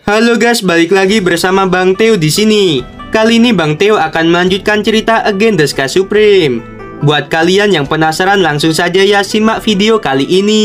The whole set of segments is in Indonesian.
Halo guys, balik lagi bersama Bang Theo di sini. Kali ini Bang Theo akan melanjutkan cerita Again the Sky Supreme. Buat kalian yang penasaran, langsung saja ya simak video kali ini.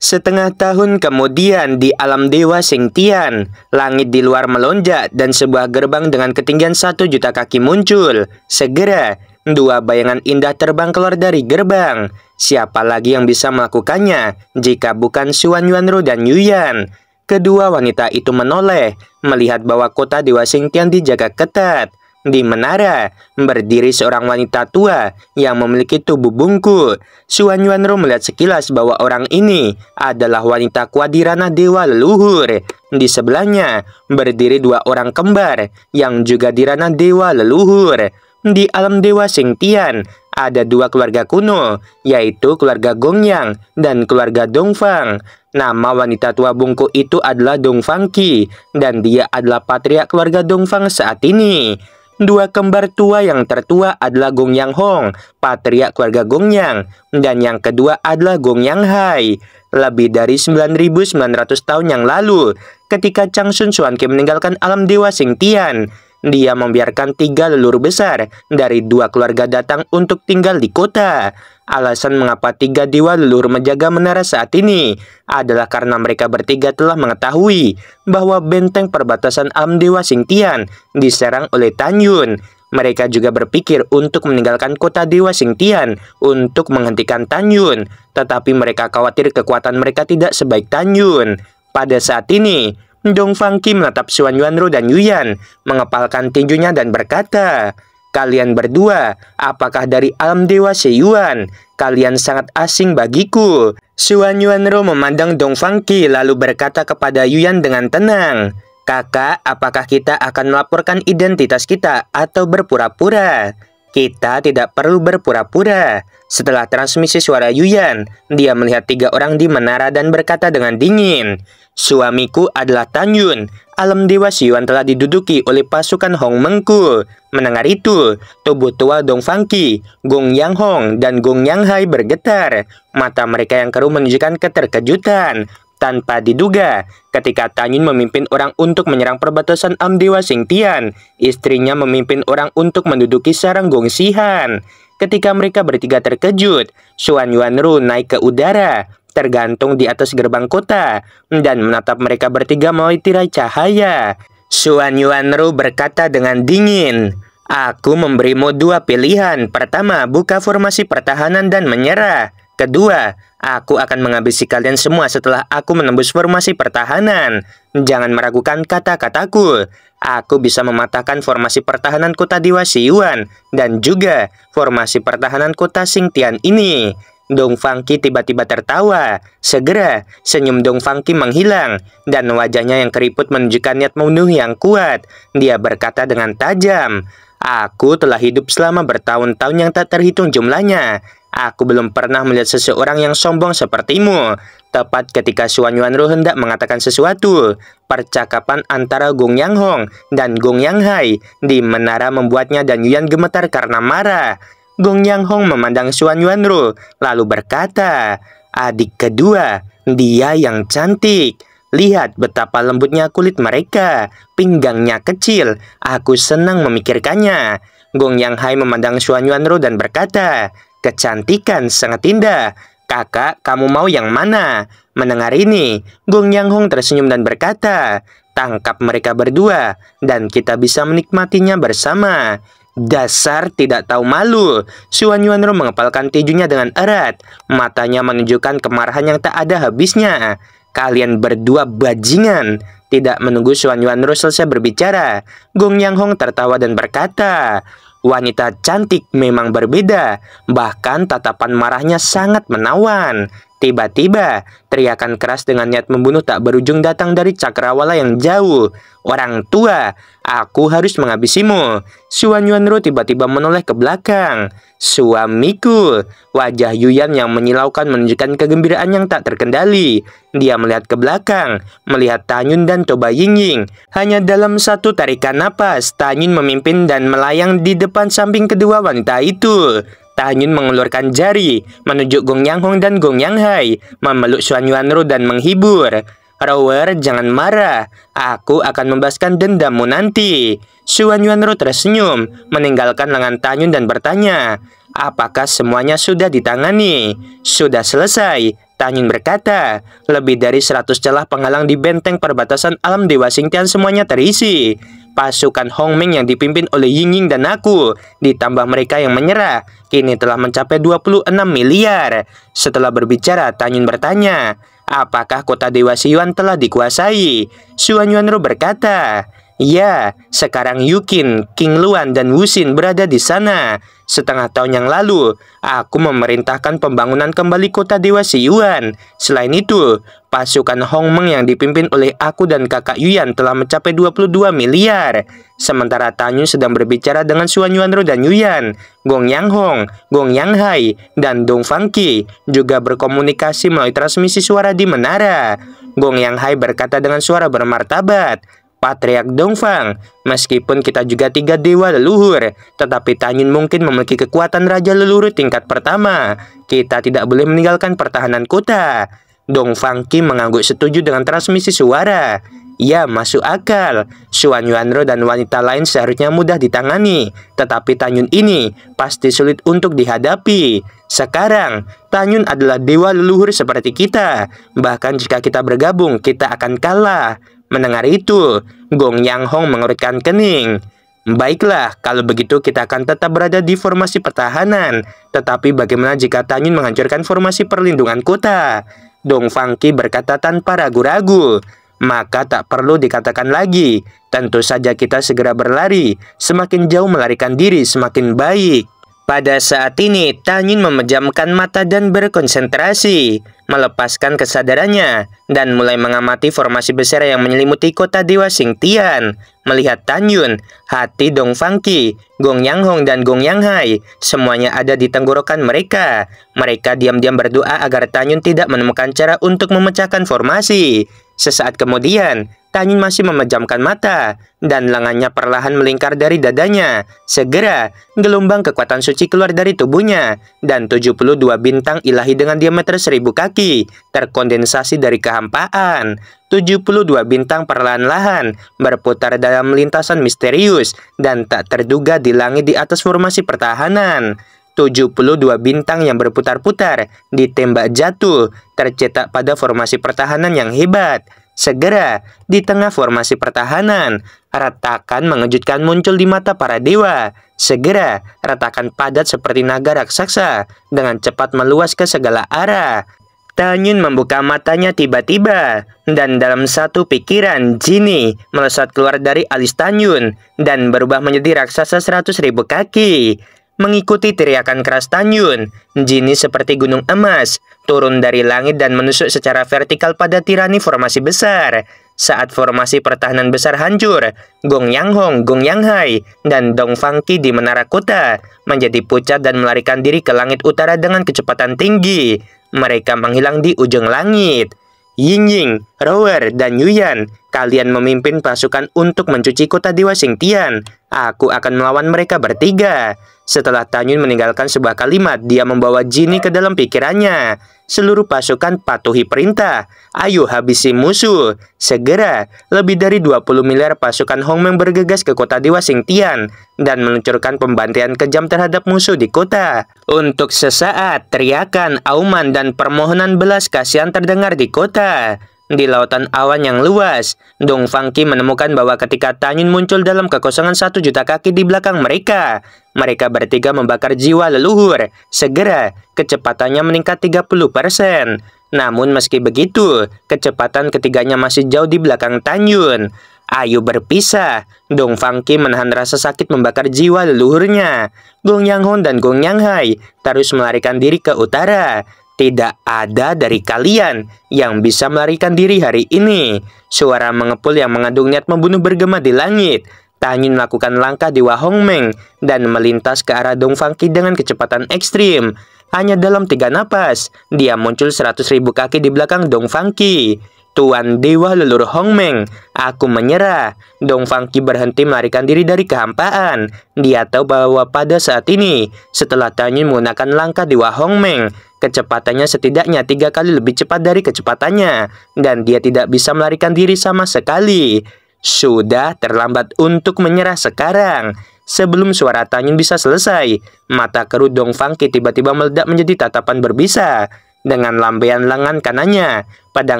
Setengah tahun kemudian di alam dewa Xingtian, langit di luar melonjak dan sebuah gerbang dengan ketinggian 1 juta kaki muncul. Segera, dua bayangan indah terbang keluar dari gerbang. Siapa lagi yang bisa melakukannya jika bukan Xuan Yuanru dan Yuyan? Kedua wanita itu menoleh, melihat bahwa kota dewa Xingtian dijaga ketat. Di menara, berdiri seorang wanita tua yang memiliki tubuh bungkuk. Xuan Yuanru melihat sekilas bahwa orang ini adalah wanita kuat di ranah dewa leluhur. Di sebelahnya, berdiri dua orang kembar yang juga di ranah dewa leluhur. Di alam dewa Xingtian, ada dua keluarga kuno, yaitu keluarga Gongyang dan keluarga Dongfang. Nama wanita tua bungkuk itu adalah Dongfang Qi, dan dia adalah patriark keluarga Dongfang saat ini. Dua kembar tua yang tertua adalah Gongyang Hong, patriark keluarga Gongyang, dan yang kedua adalah Gongyang Hai. Lebih dari 9.900 tahun yang lalu, ketika Changsun Xuanqi meninggalkan alam dewa Xingtian, dia membiarkan 3 leluhur besar dari dua keluarga datang untuk tinggal di kota. Alasan mengapa 3 dewa leluhur menjaga menara saat ini adalah karena mereka bertiga telah mengetahui bahwa benteng perbatasan alam dewa Xingtian diserang oleh Tan Yun. Mereka juga berpikir untuk meninggalkan kota dewa Xingtian untuk menghentikan Tan Yun, tetapi mereka khawatir kekuatan mereka tidak sebaik Tan Yun. Pada saat ini, Dongfang Qi menatap Xuan Yuanru dan Yuyan, mengepalkan tinjunya dan berkata, "Kalian berdua, apakah dari alam dewa Sheyuan? Kalian sangat asing bagiku." Xuan Yuanru memandang Dongfang Qi lalu berkata kepada Yuyan dengan tenang, "Kakak, apakah kita akan melaporkan identitas kita atau berpura-pura?" "Kita tidak perlu berpura-pura." Setelah transmisi suara Yuyan, dia melihat 3 orang di menara dan berkata dengan dingin, "Suamiku adalah Tan Yun. Alam dewa Xiyuan telah diduduki oleh pasukan Hong Mengku." Mendengar itu, tubuh tua Dongfang Qi, Gongyang Hong, dan Gongyang Hai bergetar. Mata mereka yang keruh menunjukkan keterkejutan. Tanpa diduga, ketika Tan Yun memimpin orang untuk menyerang perbatasan alam dewa Xingtian, istrinya memimpin orang untuk menduduki sarang Gong Xihan. Ketika mereka bertiga terkejut, Xuan Yuanru naik ke udara, tergantung di atas gerbang kota, dan menatap mereka bertiga melalui tirai cahaya. Xuan Yuanru berkata dengan dingin, "Aku memberimu 2 pilihan. Pertama, buka formasi pertahanan dan menyerah. Kedua, aku akan menghabisi kalian semua setelah aku menembus formasi pertahanan. Jangan meragukan kata-kataku. Aku bisa mematahkan formasi pertahanan kota dewa Xiyuan dan juga formasi pertahanan kota Xingtian ini." Dongfang Qi tiba-tiba tertawa. Segera, senyum Dongfang Qi menghilang, dan wajahnya yang keriput menunjukkan niat membunuh yang kuat. Dia berkata dengan tajam, "Aku telah hidup selama bertahun-tahun yang tak terhitung jumlahnya. Aku belum pernah melihat seseorang yang sombong sepertimu." Tepat ketika Xuan Yuanru hendak mengatakan sesuatu, percakapan antara Gongyang Hong dan Gongyang Hai di menara membuatnya dan Yuyan gemetar karena marah. Gongyang Hong memandang Xuan Yuanru, lalu berkata, "Adik kedua, dia yang cantik. Lihat betapa lembutnya kulit mereka, pinggangnya kecil. Aku senang memikirkannya." Gongyang Hai memandang Xuan Yuanru dan berkata, "Kecantikan sangat indah. Kakak, kamu mau yang mana?" Mendengar ini, Gongyang Hong tersenyum dan berkata, "Tangkap mereka berdua, dan kita bisa menikmatinya bersama." "Dasar tidak tahu malu." Xuan Yuanru mengepalkan tinjunya dengan erat. Matanya menunjukkan kemarahan yang tak ada habisnya. "Kalian berdua bajingan." Tidak menunggu Xuan Yuanru selesai berbicara, Gongyang Hong tertawa dan berkata, "Wanita cantik memang berbeda, bahkan tatapan marahnya sangat menawan." Tiba-tiba, teriakan keras dengan niat membunuh tak berujung datang dari cakrawala yang jauh. "Orang tua, aku harus menghabisimu." Xuan Yuanru tiba-tiba menoleh ke belakang. "Suamiku." Wajah Yuyan yang menyilaukan menunjukkan kegembiraan yang tak terkendali. Dia melihat ke belakang, melihat Tan Yun dan Toba Yingying. Hanya dalam satu tarikan napas, Tan Yun memimpin dan melayang di depan samping kedua wanita itu. Tan Yun mengulurkan jari, menunjuk Gongyang Hong dan Gongyang Hai, memeluk Xuan Yuanru dan menghibur. Rower, jangan marah. Aku akan membahaskan dendammu nanti. Xuan Yuanru tersenyum, meninggalkan lengan Tanyun dan bertanya, apakah semuanya sudah ditangani? Sudah selesai, Tanyun berkata. Lebih dari 100 celah penghalang di benteng perbatasan alam Dewa Xingtian semuanya terisi. Pasukan Hongmeng yang dipimpin oleh Yingying dan aku, ditambah mereka yang menyerah, kini telah mencapai 26 miliar. Setelah berbicara, Tanyun bertanya, apakah kota Dewa Xiyuan telah dikuasai? Xuan Yuanru berkata, ya, sekarang Yukin, King Luan, dan Wuxin berada di sana. Setengah tahun yang lalu, aku memerintahkan pembangunan kembali kota Dewa Xiyuan. Selain itu, pasukan Hongmeng yang dipimpin oleh aku dan kakak Yuyan telah mencapai 22 miliar. Sementara Tanyun sedang berbicara dengan Xuan Yuanru dan Yuyan, Gong Yang Hong, Gong Yang Hai, dan Dong Fangqi juga berkomunikasi melalui transmisi suara di menara. Gong Yang Hai berkata dengan suara bermartabat, Patriark Dongfang, meskipun kita juga 3 dewa leluhur, tetapi Tanyun mungkin memiliki kekuatan raja leluhur tingkat pertama. Kita tidak boleh meninggalkan pertahanan kota. Dong Fangqi mengangguk setuju dengan transmisi suara. Ya, masuk akal. Xuan Yuanru dan wanita lain seharusnya mudah ditangani, tetapi Tanyun ini pasti sulit untuk dihadapi. Sekarang, Tanyun adalah dewa leluhur seperti kita. Bahkan jika kita bergabung, kita akan kalah. Mendengar itu, Gong Yang Hong mengerutkan kening. Baiklah, kalau begitu kita akan tetap berada di formasi pertahanan. Tetapi bagaimana jika Tanyun menghancurkan formasi perlindungan kota? Dong Fangqi berkata tanpa ragu-ragu. Maka tak perlu dikatakan lagi. Tentu saja kita segera berlari. Semakin jauh melarikan diri, semakin baik. Pada saat ini, Tanyun memejamkan mata dan berkonsentrasi, melepaskan kesadarannya, dan mulai mengamati formasi besar yang menyelimuti kota Dewa Xingtian. Melihat Tanyun, hati Dong Fangqi, Gong Yang Hong, dan Gong Yang Hai, semuanya ada di tenggorokan mereka. Mereka diam-diam berdoa agar Tanyun tidak menemukan cara untuk memecahkan formasi. Sesaat kemudian, Tanyun masih memejamkan mata, dan lengannya perlahan melingkar dari dadanya. Segera, gelombang kekuatan suci keluar dari tubuhnya, dan 72 bintang ilahi dengan diameter 1000 kaki terkondensasi dari kehampaan. 72 bintang perlahan-lahan berputar dalam lintasan misterius dan tak terduga di langit di atas formasi pertahanan. 72 bintang yang berputar-putar ditembak jatuh, tercetak pada formasi pertahanan yang hebat. Segera, di tengah formasi pertahanan, retakan mengejutkan muncul di mata para dewa. Segera, retakan padat seperti naga raksasa dengan cepat meluas ke segala arah. Tanyun membuka matanya tiba-tiba, dan dalam satu pikiran, Jinni melesat keluar dari alis Tanyun dan berubah menjadi raksasa 100.000 kaki. Mengikuti teriakan keras Tanyun, Jinni seperti gunung emas turun dari langit dan menusuk secara vertikal pada tirani formasi besar. Saat formasi pertahanan besar hancur, Gong Yang Hong, Gong Yang Hai, dan Dong Fangqi di menara kota menjadi pucat dan melarikan diri ke langit utara dengan kecepatan tinggi. Mereka menghilang di ujung langit. Yingying, Rower, dan Yuyan, kalian memimpin pasukan untuk mencuci kota Dewa Xingtian. Aku akan melawan mereka bertiga. Setelah Tanyun meninggalkan sebuah kalimat, dia membawa Jinni ke dalam pikirannya. Seluruh pasukan patuhi perintah. Ayo habisi musuh. Segera, lebih dari 20 miliar pasukan Hongmeng bergegas ke kota Dewa Xingtian dan meluncurkan pembantaian kejam terhadap musuh di kota. Untuk sesaat, teriakan, auman, dan permohonan belas kasihan terdengar di kota. Di lautan awan yang luas, Dong Fangqi menemukan bahwa ketika Tanyun muncul dalam kekosongan 1 juta kaki di belakang mereka, mereka bertiga membakar jiwa leluhur. Segera, kecepatannya meningkat 30%. Namun meski begitu, kecepatan ketiganya masih jauh di belakang Tanyun. Ayo berpisah. Dong Fangqi menahan rasa sakit membakar jiwa leluhurnya. Gong Yang Hong dan Gong Yang Hai terus melarikan diri ke utara. Tidak ada dari kalian yang bisa melarikan diri hari ini. Suara mengepul yang mengandung niat membunuh bergema di langit. Tanyun melakukan langkah Dewa Hongmeng dan melintas ke arah Dong Fangqi dengan kecepatan ekstrim. Hanya dalam 3 napas, dia muncul 100.000 kaki di belakang Dong Fangqi. Tuan Dewa Leluhur Hongmeng, aku menyerah. Dong Fangqi berhenti melarikan diri dari kehampaan. Dia tahu bahwa pada saat ini, setelah Tanyun menggunakan langkah Dewa Hongmeng, Kecepatannya setidaknya 3 kali lebih cepat dari kecepatannya, dan dia tidak bisa melarikan diri sama sekali. Sudah terlambat untuk menyerah sekarang. Sebelum suara Tanyun bisa selesai, mata kerut Dong Fangki tiba-tiba meledak menjadi tatapan berbisa. Dengan lambaian lengan kanannya, pedang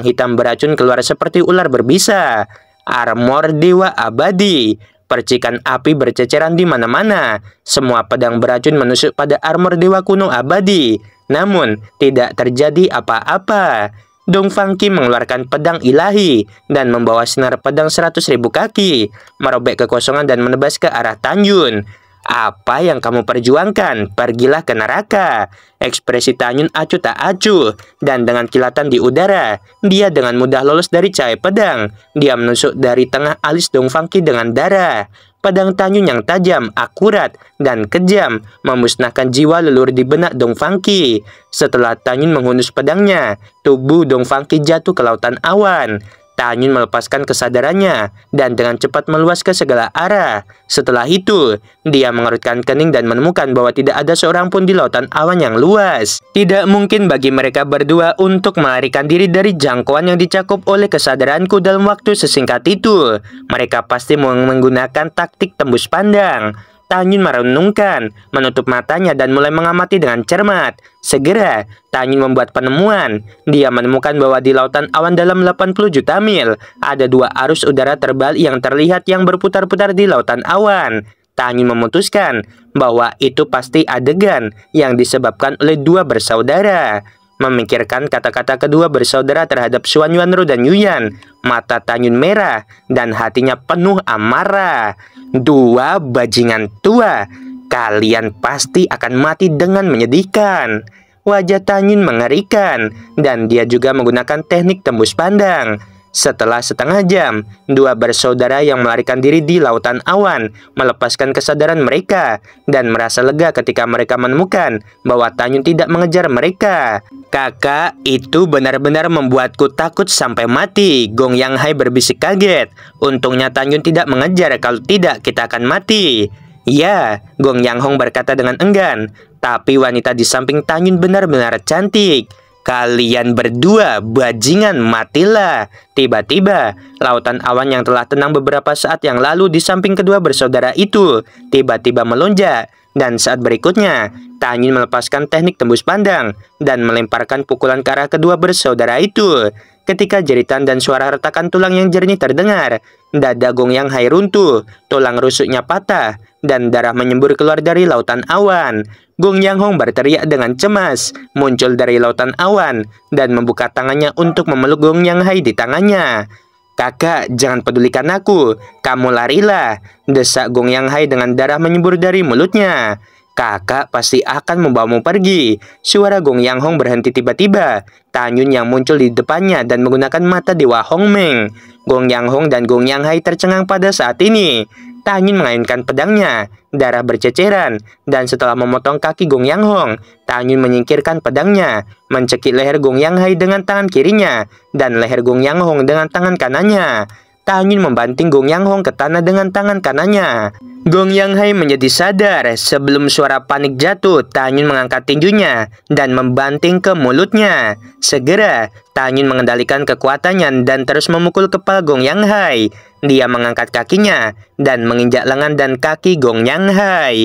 hitam beracun keluar seperti ular berbisa. Armor Dewa Abadi. Percikan api berceceran di mana-mana. Semua pedang beracun menusuk pada armor Dewa Kuno Abadi. Namun, tidak terjadi apa-apa. Dong Fangki mengeluarkan pedang ilahi dan membawa sinar pedang 100.000 kaki, merobek kekosongan dan menebas ke arah Tanyun. Apa yang kamu perjuangkan? Pergilah ke neraka. Ekspresi Tanyun acuh tak acuh, dan dengan kilatan di udara, dia dengan mudah lolos dari cahaya pedang. Dia menusuk dari tengah alis Dong Fangki dengan darah. Pedang Tanyun yang tajam, akurat, dan kejam memusnahkan jiwa leluhur di benak Dong Fangki. Setelah Tanyun menghunus pedangnya, tubuh Dong Fangki jatuh ke lautan awan. Tanyun melepaskan kesadarannya dan dengan cepat meluas ke segala arah. Setelah itu, dia mengerutkan kening dan menemukan bahwa tidak ada seorang pun di lautan awan yang luas. Tidak mungkin bagi mereka berdua untuk melarikan diri dari jangkauan yang dicakup oleh kesadaranku dalam waktu sesingkat itu. Mereka pasti menggunakan taktik tembus pandang. Tanyun merenungkan, menutup matanya dan mulai mengamati dengan cermat. Segera, Tanyun membuat penemuan. Dia menemukan bahwa di lautan awan dalam 80 juta mil, ada 2 arus udara terbalik yang terlihat yang berputar-putar di lautan awan. Tanyun memutuskan bahwa itu pasti adegan yang disebabkan oleh 2 bersaudara. Memikirkan kata-kata kedua bersaudara terhadap Xuan Yuanru dan Yuyan, mata Tanyun merah dan hatinya penuh amarah. 2 bajingan tua, kalian pasti akan mati dengan menyedihkan. Wajah Tanyun mengerikan, dan dia juga menggunakan teknik tembus pandang. Setelah setengah jam, 2 bersaudara yang melarikan diri di lautan awan melepaskan kesadaran mereka dan merasa lega ketika mereka menemukan bahwa Tanyun tidak mengejar mereka. Kakak, itu benar-benar membuatku takut sampai mati. Gong Yang Hai berbisik kaget. Untungnya Tanyun tidak mengejar, kalau tidak kita akan mati. Ya, Gong Yang Hong berkata dengan enggan. Tapi wanita di samping Tanyun benar-benar cantik. Kalian berdua, bajingan, matilah. Tiba-tiba, lautan awan yang telah tenang beberapa saat yang lalu di samping kedua bersaudara itu tiba-tiba melonjak. Dan saat berikutnya, Tanyun melepaskan teknik tembus pandang dan melemparkan pukulan ke arah kedua bersaudara itu. Ketika jeritan dan suara retakan tulang yang jernih terdengar, dada Gong Yang Hai runtuh, tulang rusuknya patah, dan darah menyembur keluar dari lautan awan. Gong Yang Hong berteriak dengan cemas, muncul dari lautan awan, dan membuka tangannya untuk memeluk Gong Yang Hai di tangannya. Kakak, jangan pedulikan aku, kamu larilah, desak Gong Yang Hai dengan darah menyembur dari mulutnya. Kakak pasti akan membawamu pergi. Suara Gong Yang Hong berhenti tiba-tiba. Tanyun yang muncul di depannya dan menggunakan mata Dewa Hong Meng. Gong Yang Hong dan Gong Yang Hai tercengang pada saat ini. Tanyun mengayunkan pedangnya. Darah berceceran. Dan setelah memotong kaki Gong Yang Hong, Tanyun menyingkirkan pedangnya, mencekik leher Gong Yang Hai dengan tangan kirinya, dan leher Gong Yang Hong dengan tangan kanannya. Tanyun membanting Gong Yang Hong ke tanah dengan tangan kanannya. Gong Yang Hai menjadi sadar. Sebelum suara panik jatuh, Tanyun mengangkat tinjunya dan membanting ke mulutnya. Segera, Tanyun mengendalikan kekuatannya dan terus memukul kepala Gong Yang Hai. Dia mengangkat kakinya dan menginjak lengan dan kaki Gong Yang Hai.